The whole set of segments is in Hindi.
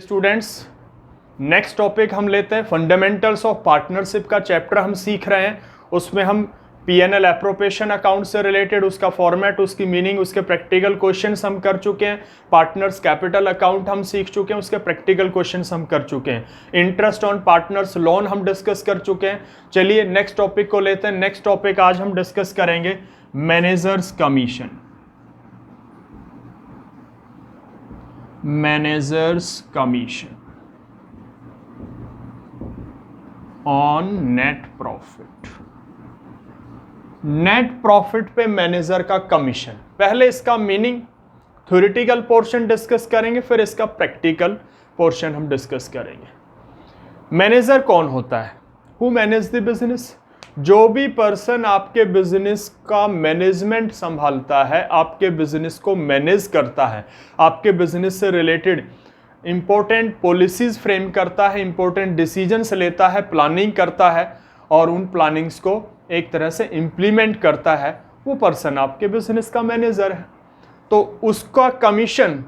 स्टूडेंट्स, नेक्स्ट टॉपिक हम लेते हैं फंडामेंटल्स ऑफ पार्टनरशिप का चैप्टर हम सीख रहे हैं। उसमें हम पीएनएल एप्रोप्रिएशन अकाउंट से रिलेटेड उसका फॉर्मेट, उसकी मीनिंग, उसके प्रैक्टिकल क्वेश्चंस हम कर चुके हैं। पार्टनर्स कैपिटल अकाउंट हम सीख चुके हैं, उसके प्रैक्टिकल क्वेश्चंस हम कर चुके हैं। इंटरेस्ट ऑन पार्टनर्स लोन हम डिस्कस कर चुके हैं। चलिए नेक्स्ट टॉपिक को लेते हैं। नेक्स्ट टॉपिक आज हम डिस्कस करेंगे managers commission. Managers commission on net profit. Net profit पे मैनेजर का कमीशन। पहले इसका मीनिंग, थ्योरेटिकल पोर्शन डिस्कस करेंगे, फिर इसका प्रैक्टिकल पोर्शन हम डिस्कस करेंगे। मैनेजर कौन होता है? Who manage the business? जो भी पर्सन आपके बिजनेस का मैनेजमेंट संभालता है, आपके बिजनेस को मैनेज करता है, आपके बिजनेस से रिलेटेड इंपॉर्टेंट पॉलिसीज फ्रेम करता है, इंपॉर्टेंट डिसीजंस लेता है, प्लानिंग करता है और उन प्लानिंग्स को एक तरह से इंप्लीमेंट करता है, वो पर्सन आपके बिजनेस का मैनेजर है। तो उसका कमीशन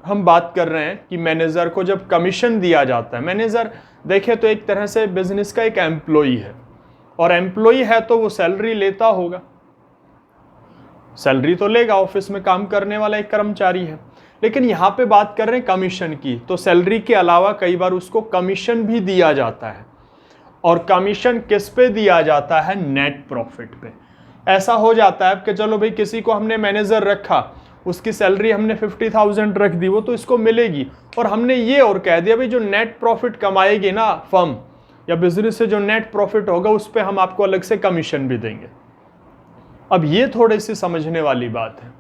हम बात कर रहे हैं कि मैनेजर को जब कमीशन दिया जाता है, मैनेजर देखे तो एक तरह से बिजनेस का एक एम्प्लॉई है, और एम्प्लॉई है तो वो सैलरी लेता होगा, सैलरी तो लेगा, ऑफिस में काम करने वाला एक कर्मचारी है। लेकिन यहाँ पे बात कर रहे हैं कमीशन की, तो सैलरी के अलावा कई बार उसको कमीशन भी दिया जाता है। और कमीशन किस पे दिया जाता है? नेट प्रॉफिट पे। ऐसा हो जाता है कि चलो भाई किसी को हमने मैनेजर रखा, उसकी सैलरी हमने 50,000 रख दी, वो तो इसको मिलेगी, और हमने ये और कह दिया भाई जो नेट प्रॉफिट कमाएगी ना फर्म या बिजनेस से जो नेट प्रॉफिट होगा उस पर हम आपको अलग से कमीशन भी देंगे। अब ये थोड़ी सी समझने वाली बात है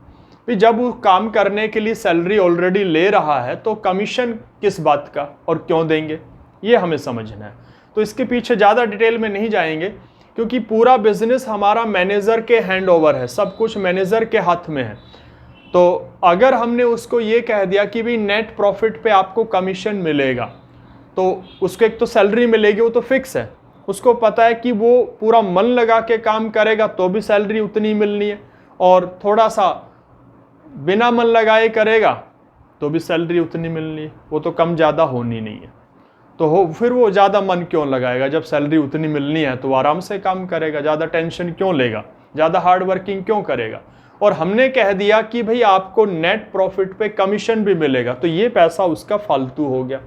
कि जब वो काम करने के लिए सैलरी ऑलरेडी ले रहा है तो कमीशन किस बात का और क्यों देंगे, ये हमें समझना है। तो इसके पीछे ज़्यादा डिटेल में नहीं जाएंगे, क्योंकि पूरा बिजनेस हमारा मैनेजर के हैंड ओवर है, सब कुछ मैनेजर के हाथ में है। तो अगर हमने उसको ये कह दिया कि भाई नेट प्रॉफिट पे आपको कमीशन मिलेगा, तो उसको एक तो सैलरी मिलेगी, वो तो फिक्स है, उसको पता है कि वो पूरा मन लगा के काम करेगा तो भी सैलरी उतनी मिलनी है, और थोड़ा सा बिना मन लगाए करेगा तो भी सैलरी उतनी मिलनी है, वो तो कम ज़्यादा होनी नहीं है। तो फिर वो ज़्यादा मन क्यों लगाएगा? जब सैलरी उतनी मिलनी है तो आराम से काम करेगा, ज़्यादा टेंशन क्यों लेगा, ज़्यादा हार्ड वर्किंग क्यों करेगा। और हमने कह दिया कि भाई आपको नेट प्रॉफिट पे कमीशन भी मिलेगा, तो ये पैसा उसका फालतू हो गया,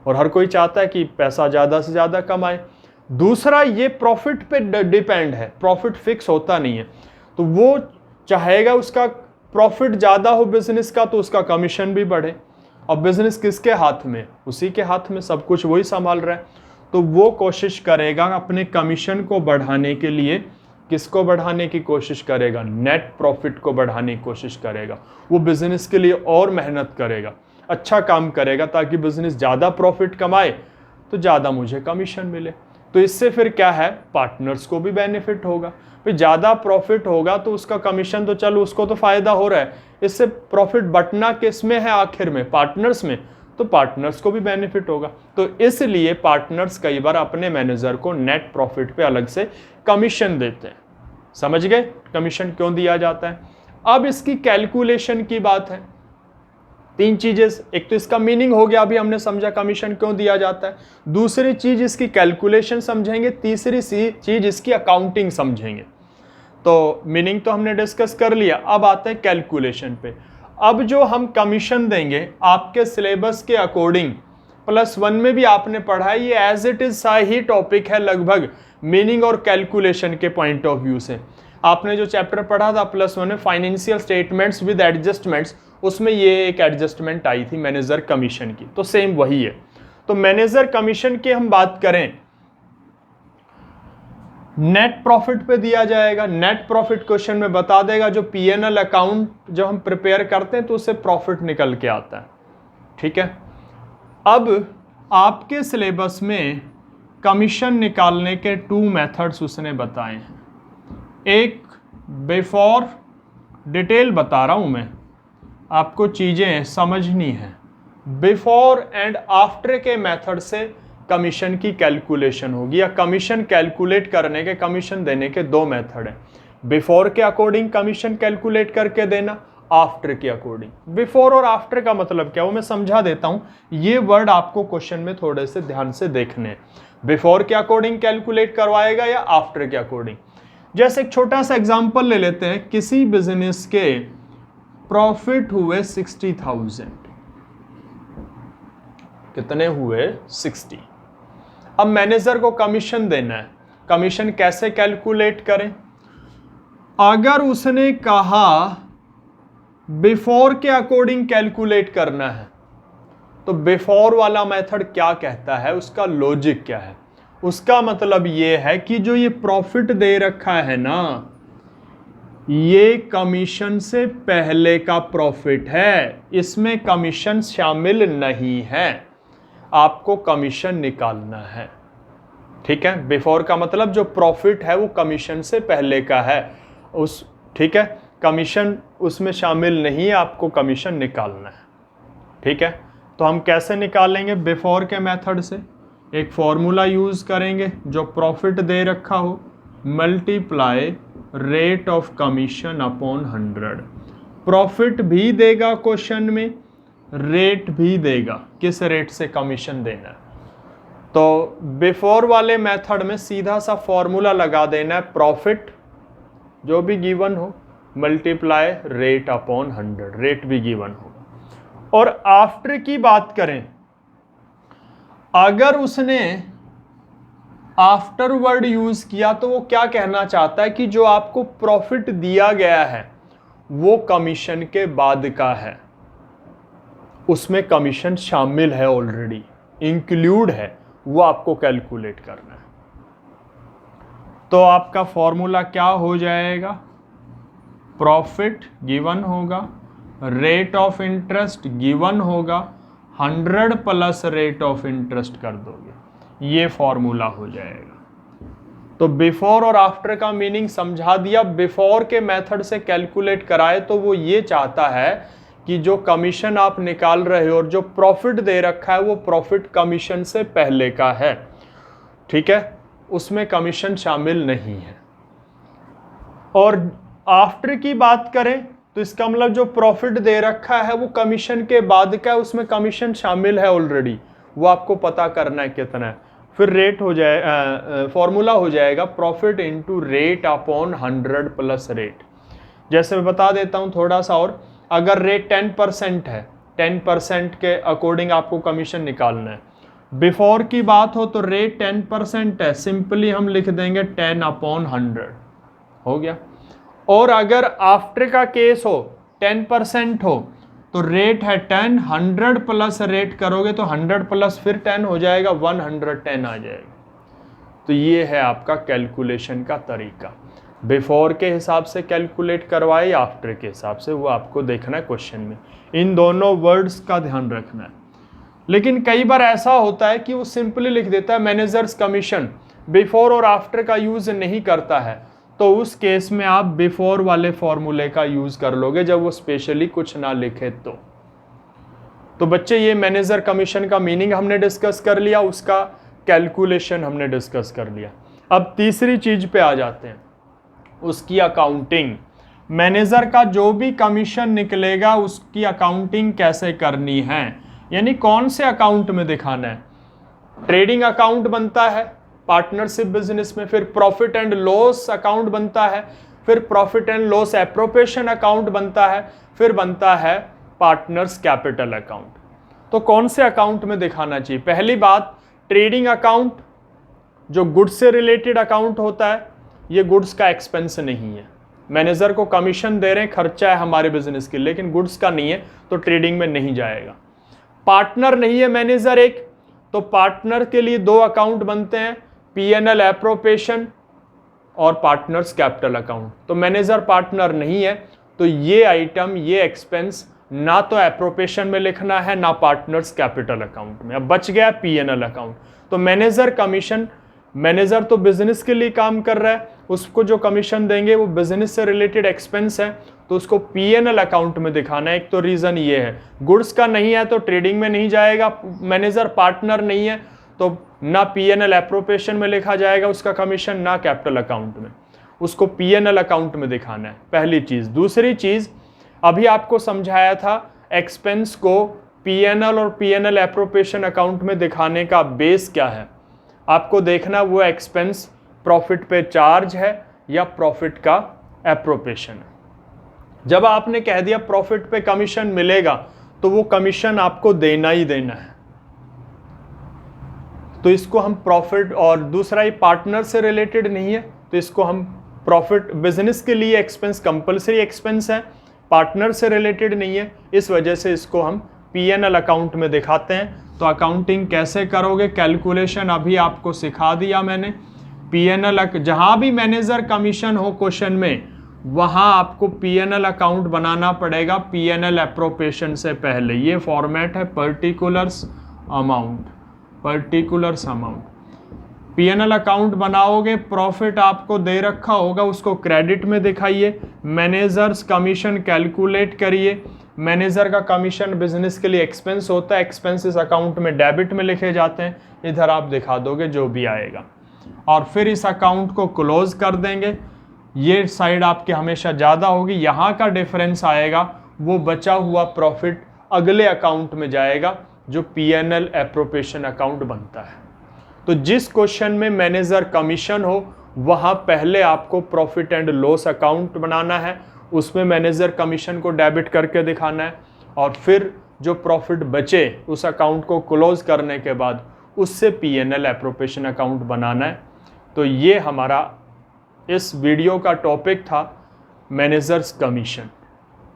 और हर कोई चाहता है कि पैसा ज़्यादा से ज़्यादा कमाए। दूसरा, ये प्रॉफिट पे डिपेंड है, प्रॉफिट फिक्स होता नहीं है, तो वो चाहेगा उसका प्रॉफिट ज़्यादा हो बिजनेस का तो उसका कमीशन भी बढ़े। और बिजनेस किसके हाथ में? उसी के हाथ में, सब कुछ वही संभाल रहा है, तो वो कोशिश करेगा अपने कमीशन को बढ़ाने के लिए। किसको बढ़ाने की कोशिश करेगा? नेट प्रॉफिट को बढ़ाने की कोशिश करेगा। वो बिजनेस के लिए और मेहनत करेगा, अच्छा काम करेगा, ताकि बिजनेस ज़्यादा प्रॉफिट कमाए तो ज़्यादा मुझे कमीशन मिले। तो इससे फिर क्या है, पार्टनर्स को भी बेनिफिट होगा। फिर ज़्यादा प्रॉफिट होगा तो उसका कमीशन तो चलो उसको तो फ़ायदा हो रहा है, इससे प्रॉफिट बंटना किस में है आखिर में? पार्टनर्स में, तो पार्टनर्स को भी बेनिफिट होगा। तो इसलिए पार्टनर्स कई बार अपने मैनेजर को नेट प्रॉफिट पे अलग से कमीशन देते हैं। समझ गए कमीशन क्यों दिया जाता है? अब इसकी कैलकुलेशन की बात है। तीन चीजें, एक तो इसका मीनिंग हो गया, अभी हमने समझा कमीशन क्यों दिया जाता है। दूसरी चीज इसकी कैलकुलेशन समझेंगे, तीसरी चीज इसकी अकाउंटिंग समझेंगे। तो मीनिंग तो हमने डिस्कस कर लिया, अब आते हैं कैलकुलेशन पे। अब जो हम कमीशन देंगे आपके सिलेबस के अकॉर्डिंग, +1 में भी आपने पढ़ा है, ये एज इट इज सा ही टॉपिक है लगभग, मीनिंग और कैलकुलेशन के पॉइंट ऑफ व्यू से। आपने जो चैप्टर पढ़ा था +1 में, फाइनेंशियल स्टेटमेंट्स विद एडजस्टमेंट्स, उसमें ये एक एडजस्टमेंट आई थी मैनेजर कमीशन की, तो सेम वही है। तो मैनेजर कमीशन की हम बात करें, नेट प्रॉफिट पे दिया जाएगा। नेट प्रॉफिट क्वेश्चन में बता देगा, जो पीएनएल अकाउंट जब हम प्रिपेयर करते हैं तो उससे प्रॉफिट निकल के आता है, ठीक है। अब आपके सिलेबस में कमीशन निकालने के 2 मेथड्स उसने बताए हैं। एक बिफोर, डिटेल बता रहा हूं मैं, आपको चीजें समझनी है। बिफोर एंड आफ्टर के मेथड से कमीशन की कैलकुलेशन होगी, या कमीशन कैलकुलेट करने के, कमीशन देने के 2 मेथड हैं। बिफोर के अकॉर्डिंग कमीशन कैलकुलेट करके देना, आफ्टर के अकॉर्डिंग। बिफोर और आफ्टर का मतलब क्या, वो मैं समझा देता हूं। ये वर्ड आपको क्वेश्चन में थोड़े से ध्यान से देखने हैं। बिफोर के अकॉर्डिंग कैलकुलेट करवाएगा या आफ्टर के अकॉर्डिंग। जैसे एक छोटा सा एग्जांपल ले लेते हैं, किसी बिजनेस के प्रॉफिट हुए 60,000, कितने हुए 60। अब मैनेजर को कमीशन देना है। कमीशन कैसे कैलकुलेट करें? अगर उसने कहा बिफोर के अकॉर्डिंग कैलकुलेट करना है, तो बिफोर वाला मेथड क्या कहता है, उसका लॉजिक क्या है? उसका मतलब ये है कि जो ये प्रॉफिट दे रखा है ना, ये कमीशन से पहले का प्रॉफिट है, इसमें कमीशन शामिल नहीं है, आपको कमीशन निकालना है। ठीक है, बिफोर का मतलब जो प्रॉफिट है वो कमीशन से पहले का है, उस ठीक है, कमीशन उसमें शामिल नहीं है, आपको कमीशन निकालना है। ठीक है, तो हम कैसे निकालेंगे? बिफोर के मेथड से एक फॉर्मूला यूज करेंगे, जो प्रॉफिट दे रखा हो multiply rate of commission upon 100। Profit भी देगा क्वेश्चन में, रेट भी देगा, किस रेट से कमीशन देना है। तो बिफोर वाले मेथड में सीधा सा फॉर्मूला लगा देना है, प्रॉफिट जो भी गिवन हो मल्टीप्लाई रेट अपॉन 100, रेट भी गिवन होगा। और आफ्टर की बात करें, अगर उसने आफ्टर वर्ड यूज किया तो वो क्या कहना चाहता है कि जो आपको प्रॉफिट दिया गया है वो कमीशन के बाद का है, उसमें कमीशन शामिल है, ऑलरेडी इंक्लूड है, वो आपको कैलकुलेट करना है। तो आपका फॉर्मूला क्या हो जाएगा? प्रॉफिट गिवन होगा, रेट ऑफ इंटरेस्ट गिवन होगा, 100 प्लस रेट ऑफ इंटरेस्ट कर दोगे, ये फॉर्मूला हो जाएगा। तो बिफोर और आफ्टर का मीनिंग समझा दिया। बिफोर के मेथड से कैलकुलेट कराए तो वो ये चाहता है कि जो कमीशन आप निकाल रहे हो और जो प्रॉफिट दे रखा है वो प्रॉफिट कमीशन से पहले का है। ठीक है, उसमें कमीशन शामिल नहीं है। और आफ्टर की बात करें तो इसका मतलब जो प्रॉफिट दे रखा है वो कमीशन के बाद का है, उसमें कमीशन शामिल है ऑलरेडी, वो आपको पता करना है कितना है। फिर रेट हो जाए, फॉर्मूला हो जाएगा profit into rate upon 100 plus rate. जैसे मैं बता देता हूं थोड़ा सा और, अगर रेट 10% है, 10% के अकॉर्डिंग आपको कमीशन निकालना है। बिफोर की बात हो तो रेट 10% है, सिंपली हम लिख देंगे 10 अपॉन 100, हो गया। और अगर आफ्टर का केस हो 10% हो तो रेट है 10, 100 प्लस रेट करोगे तो 100 प्लस फिर 10 हो जाएगा, 110 आ जाएगा। तो ये है आपका कैलकुलेशन का तरीका। बिफोर के हिसाब से कैलकुलेट करवाए या आफ्टर के हिसाब से, वो आपको देखना है क्वेश्चन में। इन दोनों वर्ड्स का ध्यान रखना है। लेकिन कई बार ऐसा होता है कि वो सिंपली लिख देता है मैनेजर्स कमीशन, बिफोर और आफ्टर का यूज नहीं करता है, तो उस केस में आप बिफोर वाले फॉर्मूले का यूज कर लोगे जब वो स्पेशली कुछ ना लिखे तो बच्चे ये मैनेजर कमीशन का मीनिंग हमने डिस्कस कर लिया, उसका कैलकुलेशन हमने डिस्कस कर लिया। अब तीसरी चीज पे आ जाते हैं, उसकी अकाउंटिंग। मैनेजर का जो भी कमीशन निकलेगा उसकी अकाउंटिंग कैसे करनी है, यानी कौन से अकाउंट में दिखाना है। ट्रेडिंग अकाउंट बनता है पार्टनरशिप बिजनेस में, फिर प्रॉफिट एंड लॉस अकाउंट बनता है, फिर profit and loss appropriation account बनता है, फिर बनता है पार्टनर्स कैपिटल अकाउंट। तो कौन से अकाउंट में दिखाना चाहिए? पहली बात, ट्रेडिंग अकाउंट जो गुड्स से रिलेटेड अकाउंट होता है, ये गुड्स का एक्सपेंस नहीं है। मैनेजर को कमीशन दे रहे हैं, खर्चा है हमारे बिजनेस के, लेकिन गुड्स का नहीं है तो ट्रेडिंग में नहीं जाएगा। पार्टनर नहीं है मैनेजर एक, तो पार्टनर के लिए दो अकाउंट बनते हैं, P&L एप्रोप्रिएशन और पार्टनर्स कैपिटल अकाउंट। तो मैनेजर पार्टनर नहीं है तो ये आइटम, ये एक्सपेंस ना तो एप्रोप्रिएशन में लिखना है ना पार्टनर्स कैपिटल अकाउंट में। अब बच गया P&L अकाउंट। तो मैनेजर कमीशन, मैनेजर तो बिजनेस के लिए काम कर रहा है, उसको जो कमीशन देंगे वो बिजनेस से रिलेटेड एक्सपेंस है, तो उसको P&L अकाउंट में दिखाना है। एक तो रीजन ये है, गुड्स का नहीं है तो ट्रेडिंग में नहीं जाएगा, मैनेजर पार्टनर नहीं है तो ना P&L एप्रोप्रिएशन में लिखा जाएगा उसका कमीशन, ना कैपिटल अकाउंट में, उसको P&L अकाउंट में दिखाना है, पहली चीज। दूसरी चीज, अभी आपको समझाया था एक्सपेंस को पीएनएल और पीएनएल एप्रोप्रिएशन अकाउंट में दिखाने का बेस क्या है। आपको देखना वो एक्सपेंस प्रॉफिट पे चार्ज है या प्रॉफिट का एप्रोप्रिएशन है। जब आपने कह दिया प्रॉफिट पे कमीशन मिलेगा तो वो कमीशन आपको देना ही देना है, तो इसको हम प्रॉफिट, और दूसरा ये पार्टनर से रिलेटेड नहीं है तो इसको हम प्रॉफिट, बिजनेस के लिए एक्सपेंस कंपलसरी एक्सपेंस है, पार्टनर से रिलेटेड नहीं है, इस वजह से इसको हम पीएनएल अकाउंट में दिखाते हैं। तो अकाउंटिंग कैसे करोगे, कैलकुलेशन अभी आपको सिखा दिया मैंने। पीएनएल जहां भी मैनेजर कमीशन हो क्वेश्चन में, वहां आपको पीएनएल अकाउंट बनाना पड़ेगा पीएनएल एप्रोप्रिएशन से पहले। ये फॉर्मेट है particulars amount, particulars amount. PNL account बनाओगे, प्रॉफिट आपको दे रखा होगा उसको क्रेडिट में दिखाइए, मैनेजर्स कमीशन कैलकुलेट करिए। मैनेजर का कमीशन बिजनेस के लिए एक्सपेंस होता है, एक्सपेंसेस अकाउंट में डेबिट में लिखे जाते हैं, इधर आप दिखा दोगे जो भी आएगा, और फिर इस अकाउंट को क्लोज कर देंगे। ये साइड आपकी हमेशा ज़्यादा होगी, यहाँ का डिफरेंस आएगा, वो बचा हुआ प्रॉफिट अगले अकाउंट में जाएगा जो पीएनएल एप्रोप्रिएशन अकाउंट बनता है। तो जिस क्वेश्चन में मैनेजर कमीशन हो वहाँ पहले आपको प्रॉफिट एंड लॉस अकाउंट बनाना है, उसमें मैनेजर कमीशन को डेबिट करके दिखाना है, और फिर जो प्रॉफिट बचे उस अकाउंट को क्लोज करने के बाद उससे पीएनएल एप्रोप्रिएशन अकाउंट बनाना है। तो ये हमारा इस वीडियो का टॉपिक था मैनेजर्स कमीशन।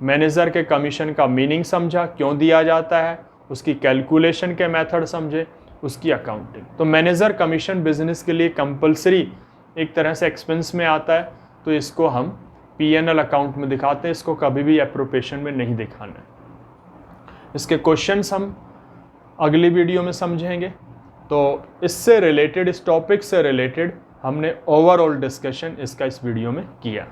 मैनेजर के कमीशन का मीनिंग समझा, क्यों दिया जाता है, उसकी कैलकुलेशन के मेथड समझे, उसकी अकाउंटिंग। तो मैनेजर कमीशन बिजनेस के लिए कंपलसरी एक तरह से एक्सपेंस में आता है, तो इसको हम पीएनएल अकाउंट में दिखाते हैं, इसको कभी भी एप्रोप्रिएशन में नहीं दिखाना है। इसके क्वेश्चंस हम अगली वीडियो में समझेंगे। तो इससे रिलेटेड, इस टॉपिक से रिलेटेड हमने ओवरऑल डिस्कशन इसका इस वीडियो में किया।